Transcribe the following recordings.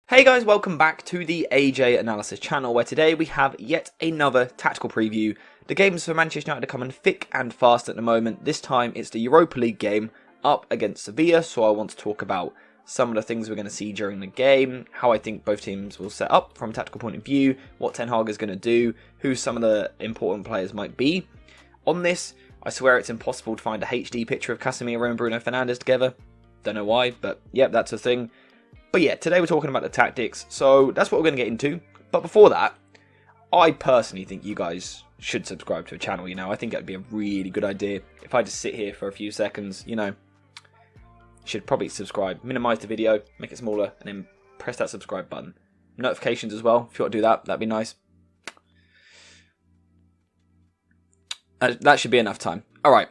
Hey guys, welcome back to the AJ Analysis channel, where today we have yet another tactical preview. The games for Manchester United are coming thick and fast at the moment. This time it's the Europa League game up against Sevilla, so I want to talk about some of the things we're going to see during the game, how I think both teams will set up from a tactical point of view, what Ten Hag is going to do, who some of the important players might be. On this, I swear it's impossible to find a HD picture of Casemiro and Bruno Fernandes together. Don't know why, but yep, that's a thing. But yeah, today we're talking about the tactics, so that's what we're going to get into. But before that, I personally think you guys should subscribe to the channel, I think it'd be a really good idea. If I just sit here for a few seconds, should probably subscribe, minimize the video, make it smaller, and then press that subscribe button. Notifications as well, if you want to do that, that'd be nice. That should be enough time. Alright,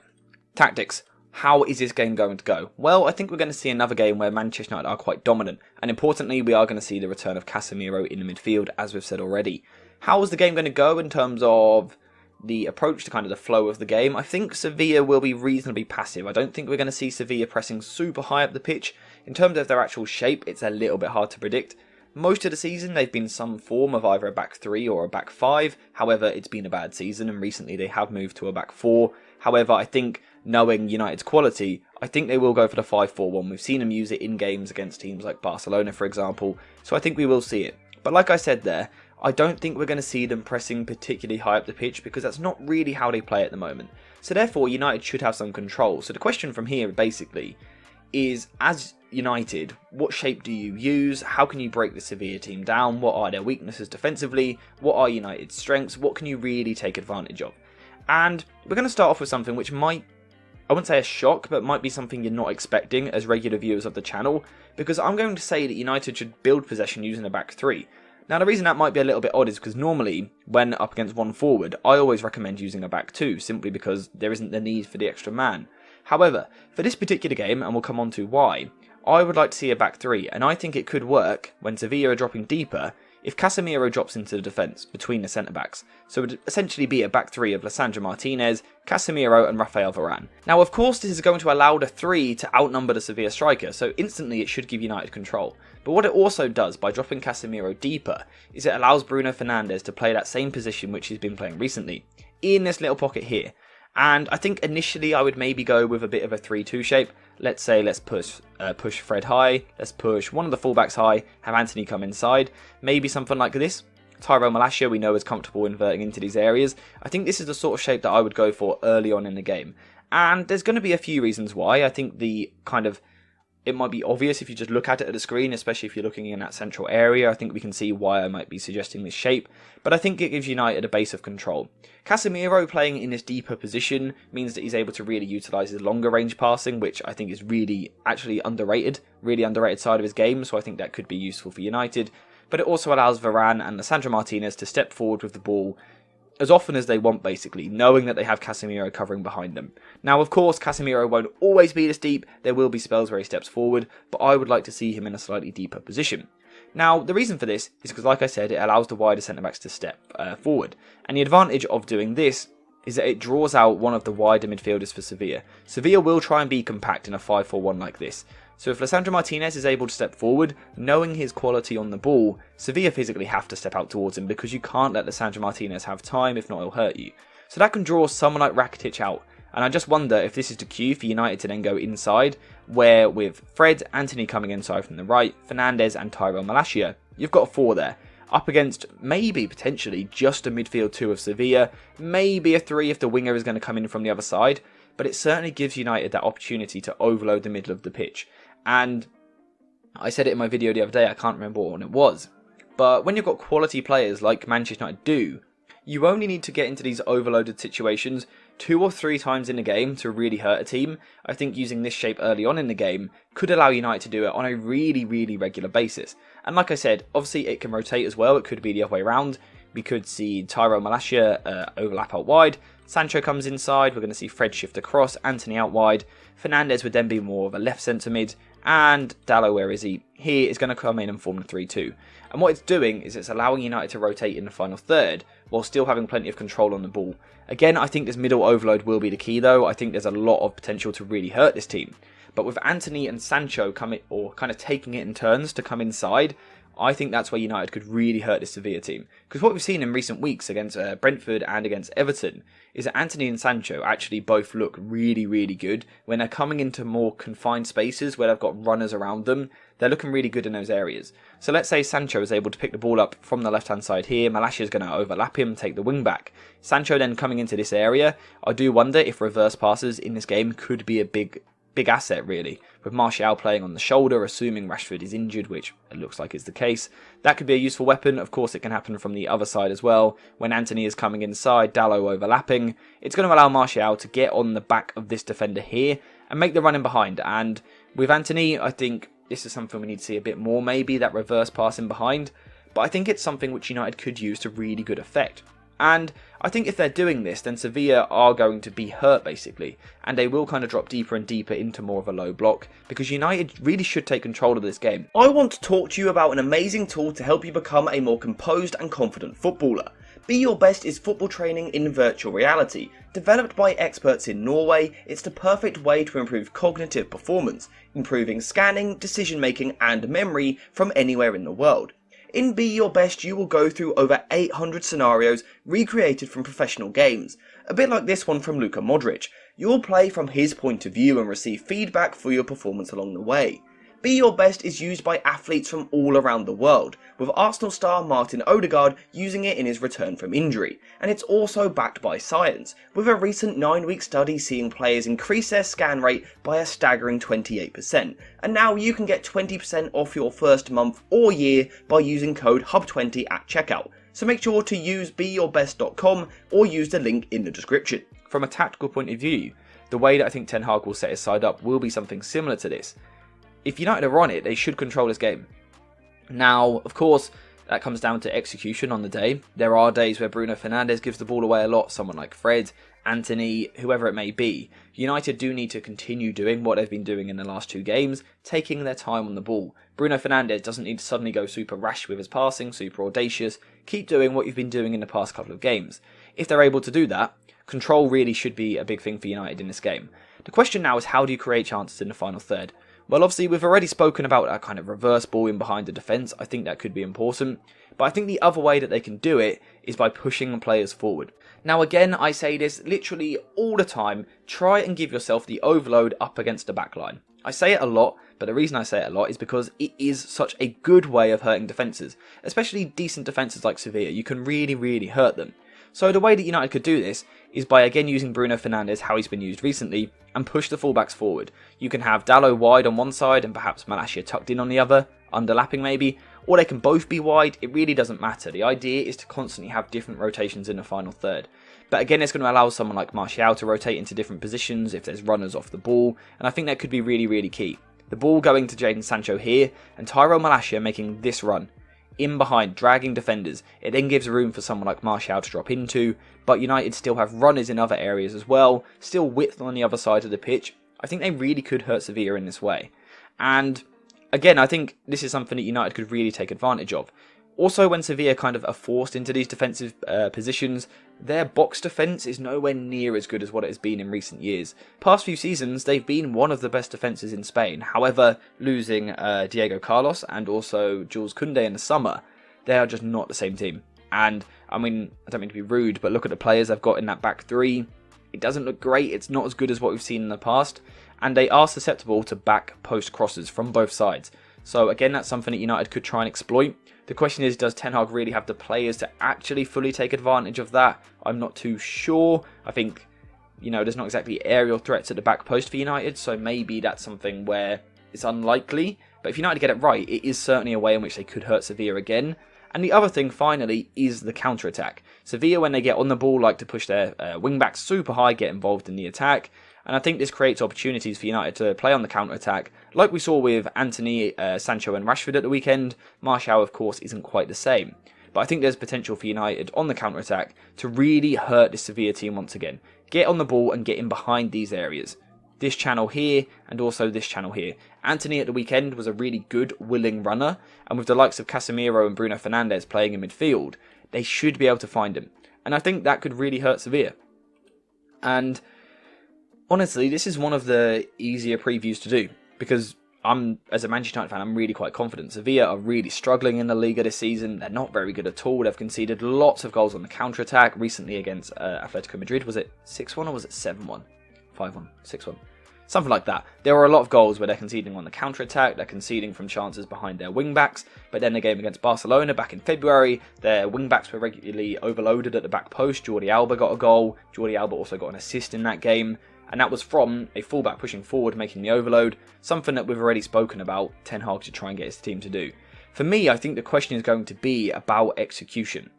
tactics. How is this game going to go? Well, I think we're going to see another game where Manchester United are quite dominant. And importantly, we are going to see the return of Casemiro in the midfield, as we've said already. How is the game going to go in terms of the approach to kind of the flow of the game? I think Sevilla will be reasonably passive. I don't think we're going to see Sevilla pressing super high up the pitch. In terms of their actual shape, it's a little bit hard to predict. Most of the season, they've been some form of either a back three or a back five. However, it's been a bad season, and recently they have moved to a back four. However, I think, knowing United's quality, I think they will go for the 5-4-1. We've seen them use it in games against teams like Barcelona, for example, so I think we will see it. But like I said there, I don't think we're going to see them pressing particularly high up the pitch, because that's not really how they play at the moment. So therefore, United should have some control. So the question from here, basically, is, as United, what shape do you use? How can you break the Sevilla team down? What are their weaknesses defensively? What are United's strengths? What can you really take advantage of? And we're going to start off with something which might, I wouldn't say a shock, but might be something you're not expecting as regular viewers of the channel, because I'm going to say that United should build possession using a back three. Now, the reason that might be a little bit odd is because normally, when up against one forward, I always recommend using a back two, simply because there isn't the need for the extra man. However, for this particular game, and we'll come on to why, I would like to see a back three, and I think it could work when Sevilla are dropping deeper if Casemiro drops into the defence between the centre-backs. So it would essentially be a back three of Lisandro Martinez, Casemiro and Rafael Varane. Now, of course, this is going to allow the three to outnumber the Sevilla striker, so instantly it should give United control. But what it also does by dropping Casemiro deeper is it allows Bruno Fernandes to play that same position which he's been playing recently, in this little pocket here. And I think initially I would maybe go with a bit of a 3-2 shape. Let's say let's push Fred high, let's push one of the fullbacks high, have Anthony come inside. Maybe something like this. Tyrell Malacia we know is comfortable inverting into these areas. I think this is the sort of shape that I would go for early on in the game. And there's going to be a few reasons why. I think it might be obvious if you just look at it at the screen, especially if you're looking in that central area. I think we can see why I might be suggesting this shape, but I think it gives United a base of control. Casemiro playing in this deeper position means that he's able to really utilise his longer range passing, which I think is really actually underrated side of his game, so I think that could be useful for United. But it also allows Varane and Lisandro Martinez to step forward with the ball as often as they want, basically, knowing that they have Casemiro covering behind them. Now, of course, Casemiro won't always be this deep. There will be spells where he steps forward, but I would like to see him in a slightly deeper position. Now, the reason for this is because, like I said, it allows the wider centre-backs to step forward. And the advantage of doing this is that it draws out one of the wider midfielders for Sevilla. Sevilla will try and be compact in a 5-4-1 like this. So if Lisandro Martinez is able to step forward, knowing his quality on the ball, Sevilla physically have to step out towards him, because you can't let Lisandro Martinez have time, if not he'll hurt you. So that can draw someone like Rakitic out. And I just wonder if this is the cue for United to then go inside, where with Fred, Anthony coming inside from the right, Fernandes and Tyrell Malacia, you've got a four there. Up against maybe, potentially, just a midfield two of Sevilla, maybe a three if the winger is going to come in from the other side, but it certainly gives United that opportunity to overload the middle of the pitch. And I said it in my video the other day, I can't remember what one it was, but when you've got quality players like Manchester United do, you only need to get into these overloaded situations 2 or 3 times in the game to really hurt a team. I think using this shape early on in the game could allow United to do it on a really, really regular basis. And like I said, obviously it can rotate as well. It could be the other way around. We could see Tyrell Malacia overlap out wide. Sancho comes inside. We're going to see Fred shift across. Anthony out wide. Fernandes would then be more of a left centre mid. And Dalot, where is he? He is going to come in and form the 3-2. And what it's doing is it's allowing United to rotate in the final third while still having plenty of control on the ball. Again, I think this middle overload will be the key though. I think there's a lot of potential to really hurt this team. But with Anthony and Sancho coming, or kind of taking it in turns to come inside, I think that's where United could really hurt this Sevilla team. Because what we've seen in recent weeks against Brentford and against Everton is that Antony and Sancho actually both look really, really good. When they're coming into more confined spaces where they've got runners around them, they're looking really good in those areas. So let's say Sancho is able to pick the ball up from the left-hand side here. Malacia is going to overlap him, take the wing back. Sancho then coming into this area. I do wonder if reverse passes in this game could be a big asset, really, with Martial playing on the shoulder, assuming Rashford is injured, which it looks like is the case. That could be a useful weapon. Of course, it can happen from the other side as well. When Antony is coming inside, Dalot overlapping, it's going to allow Martial to get on the back of this defender here and make the run in behind. And with Antony, I think this is something we need to see a bit more, maybe, that reverse pass in behind. But I think it's something which United could use to really good effect. And I think if they're doing this, then Sevilla are going to be hurt, basically. And they will kind of drop deeper and deeper into more of a low block, because United really should take control of this game. I want to talk to you about an amazing tool to help you become a more composed and confident footballer. Be Your Best is football training in virtual reality. Developed by experts in Norway, it's the perfect way to improve cognitive performance, improving scanning, decision making and memory from anywhere in the world. In Be Your Best, you will go through over 800 scenarios recreated from professional games, a bit like this one from Luka Modric. You'll play from his point of view and receive feedback for your performance along the way. Be Your Best is used by athletes from all around the world, with Arsenal star Martin Odegaard using it in his return from injury, and it's also backed by science, with a recent 9-week study seeing players increase their scan rate by a staggering 28%, and now you can get 20% off your first month or year by using code HUB20 at checkout, so make sure to use BeYourBest.com or use the link in the description. From a tactical point of view, the way that I think Ten Hag will set his side up will be something similar to this. If United are on it, they should control this game. Now, of course, that comes down to execution on the day. There are days where Bruno Fernandes gives the ball away a lot, someone like Fred, Antony, whoever it may be. United do need to continue doing what they've been doing in the last 2 games, taking their time on the ball. Bruno Fernandes doesn't need to suddenly go super rash with his passing, super audacious. Keep doing what you've been doing in the past couple of games. If they're able to do that, control really should be a big thing for United in this game. The question now is, how do you create chances in the final third? Well, obviously, we've already spoken about a kind of reverse ball in behind the defence. I think that could be important. But I think the other way that they can do it is by pushing players forward. Now, again, I say this literally all the time. Try and give yourself the overload up against the back line. I say it a lot, but the reason I say it a lot is because it is such a good way of hurting defences. Especially decent defences like Sevilla. You can really, really hurt them. So the way that United could do this is by again using Bruno Fernandes, how he's been used recently, and push the fullbacks forward. You can have Dalot wide on one side and perhaps Malacia tucked in on the other, underlapping maybe, or they can both be wide. It really doesn't matter. The idea is to constantly have different rotations in the final third. But again, it's going to allow someone like Martial to rotate into different positions if there's runners off the ball, and I think that could be really, really key. The ball going to Jadon Sancho here, and Tyrell Malacia making this run. In behind, dragging defenders. It then gives room for someone like Martial to drop into, but United still have runners in other areas as well, still width on the other side of the pitch. I think they really could hurt Sevilla in this way. And again, I think this is something that United could really take advantage of. Also, when Sevilla kind of are forced into these defensive positions, their box defence is nowhere near as good as what it has been in recent years. Past few seasons, they've been one of the best defences in Spain. However, losing Diego Carlos and also Jules Koundé in the summer, they are just not the same team. And, I mean, I don't mean to be rude, but look at the players they've got in that back three. It doesn't look great. It's not as good as what we've seen in the past. And they are susceptible to back post crosses from both sides. So again, that's something that United could try and exploit. The question is, does Ten Hag really have the players to actually fully take advantage of that? I'm not too sure. I think, you know, there's not exactly aerial threats at the back post for United, so maybe that's something where it's unlikely. But if United get it right, it is certainly a way in which they could hurt Sevilla again. And the other thing, finally, is the counter-attack. Sevilla, when they get on the ball, like to push their wing-backs super high, get involved in the attack. And I think this creates opportunities for United to play on the counter-attack. Like we saw with Antony, Sancho and Rashford at the weekend, Martial, of course, isn't quite the same. But I think there's potential for United on the counter-attack to really hurt this Sevilla team once again. Get on the ball and get in behind these areas. This channel here and also this channel here. Antony at the weekend was a really good, willing runner. And with the likes of Casemiro and Bruno Fernandes playing in midfield, they should be able to find him. And I think that could really hurt Sevilla. And honestly, this is one of the easier previews to do, because as a Manchester United fan, I'm really quite confident. Sevilla are really struggling in the Liga this season. They're not very good at all. They've conceded lots of goals on the counter-attack. Recently against Atletico Madrid, was it 6-1 or was it 7-1? 5-1? 6-1? Something like that. There are a lot of goals where they're conceding on the counter-attack, they're conceding from chances behind their wing-backs, but then the game against Barcelona back in February, their wing-backs were regularly overloaded at the back post. Jordi Alba got a goal, Jordi Alba also got an assist in that game, and that was from a fullback pushing forward, making the overload, something that we've already spoken about Ten Hag to try and get his team to do. For me, I think the question is going to be about execution.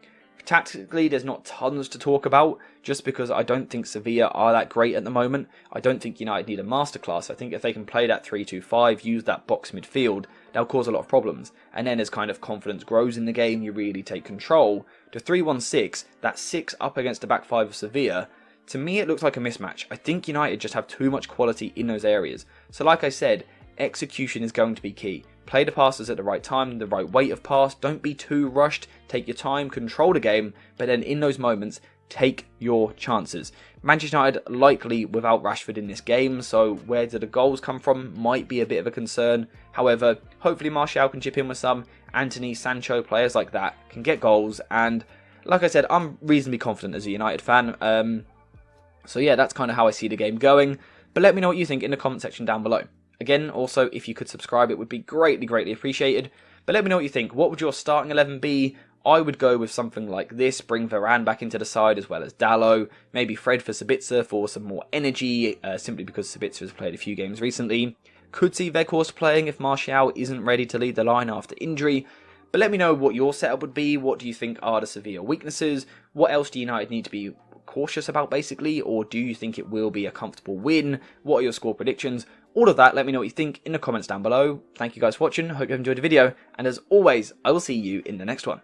Tactically, there's not tons to talk about, just because I don't think Sevilla are that great at the moment. I don't think United need a masterclass. I think if they can play that 3-2-5, use that box midfield, they'll cause a lot of problems. And then as kind of confidence grows in the game, you really take control. The 3-1-6, that 6 up against the back 5 of Sevilla, to me it looks like a mismatch. I think United just have too much quality in those areas. So like I said, execution is going to be key. Play the passes at the right time, the right weight of pass. Don't be too rushed. Take your time, control the game, but then in those moments, take your chances. Manchester United likely without Rashford in this game, so where do the goals come from might be a bit of a concern. However, hopefully Martial can chip in with some. Anthony, Sancho, players like that can get goals, and like I said, I'm reasonably confident as a United fan. So yeah, that's kind of how I see the game going. But let me know what you think in the comment section down below. Again, also, if you could subscribe, it would be greatly appreciated. But let me know what you think. What would your starting 11 be? I would go with something like this. Bring Varane back into the side as well as Dalot. Maybe Fred for Sabitzer for some more energy, simply because Sabitzer has played a few games recently. Could see Weghorst playing if Martial isn't ready to lead the line after injury. But let me know what your setup would be. What do you think are the Sevilla weaknesses? What else do United need to be cautious about, basically? Or do you think it will be a comfortable win? What are your score predictions? All of that, let me know what you think in the comments down below. Thank you guys for watching. Hope you have enjoyed the video. And as always, I will see you in the next one.